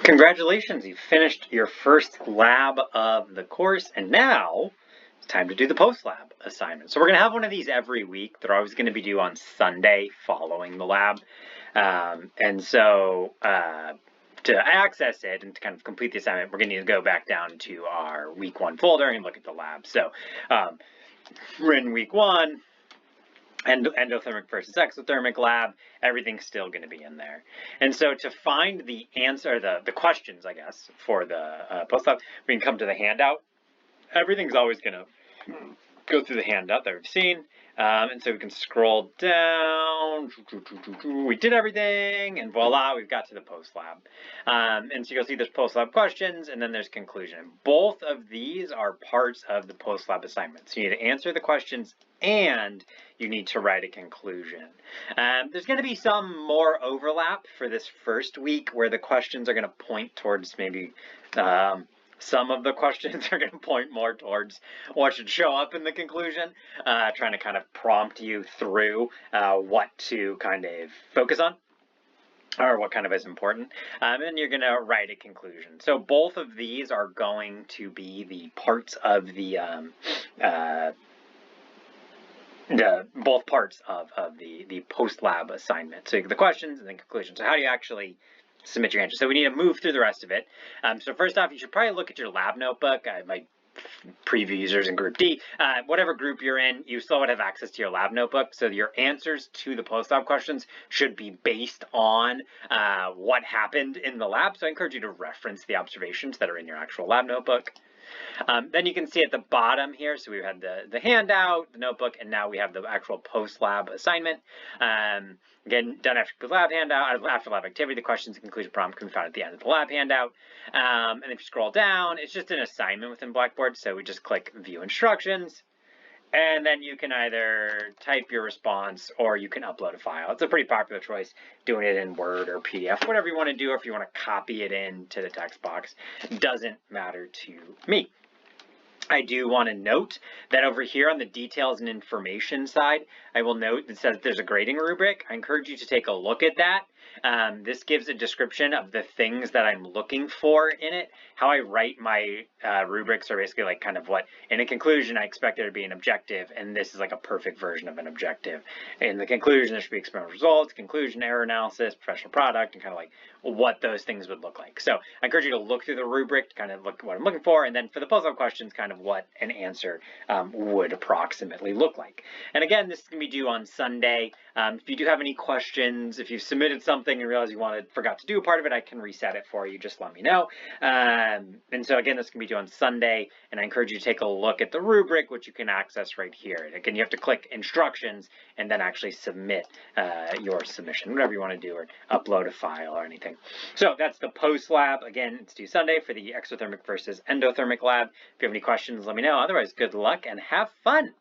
Congratulations, you finished your first lab of the course, and now it's time to do the post-lab assignment. So we're going to have one of these every week. They're always going to be due on Sunday following the lab. To access it and to kind of complete the assignment, we're going to need to go back down to our week one folder and look at the lab. So we're in week one. Endothermic versus exothermic lab, everything's still going to be in there. And so to find the answer, the questions, I guess, for the post-lab, we can come to the handout. Everything's always going to go through the handout that we've seen. And so we can scroll down. We did everything, and voila, we've got to the post-lab. And so you'll see there's post-lab questions, and then there's conclusion. Both of these are parts of the post-lab assignment. So you need to answer the questions, and you need to write a conclusion. There's going to be some more overlap for this first week where the questions are going to point towards maybe some of the questions are going to point more towards what should show up in the conclusion, trying to kind of prompt you through what to kind of focus on or what kind of is important. And you're going to write a conclusion. So both of these are going to be the parts of the post-lab assignment. So the questions and then conclusion. So how do you actually submit your answer? So we need to move through the rest of it. So first off, you should probably look at your lab notebook. My preview users in group D, whatever group you're in, you still would have access to your lab notebook. So your answers to the post-lab questions should be based on what happened in the lab. So I encourage you to reference the observations that are in your actual lab notebook. Then you can see at the bottom here, so we had the handout, the notebook, and now we have the actual post-lab assignment. Again, done after the lab handout, after lab activity, the questions and conclusion prompt can be found at the end of the lab handout. And if you scroll down, it's just an assignment within Blackboard, so we just click View Instructions, and then you can either type your response or you can upload a file. It's a pretty popular choice, doing it in Word or PDF, whatever you want to do, or if you want to copy it into the text box, doesn't matter to me. I do want to note that over here on the details and information side, I will note that says there's a grading rubric. I encourage you to take a look at that. This gives a description of the things that I'm looking for in it. How I write my rubrics are basically like kind of what, in a conclusion, I expect there to be an objective, and this is like a perfect version of an objective. In the conclusion, there should be experimental results, conclusion, error analysis, professional product, and kind of like what those things would look like. So I encourage you to look through the rubric to kind of look at what I'm looking for, and then for the post-lab questions, kind of what an answer would approximately look like. And again, this is going to be due on Sunday. If you do have any questions, if you've submitted something and realize you forgot to do a part of it, I can reset it for you. Just let me know. And so again, this can be due on Sunday, and I encourage you to take a look at the rubric, which you can access right here. Again, you have to click instructions and then actually submit your submission, whatever you want to do, or upload a file or anything. So that's the post lab. Again, it's due Sunday for the exothermic versus endothermic lab. If you have any questions, let me know. Otherwise, good luck and have fun.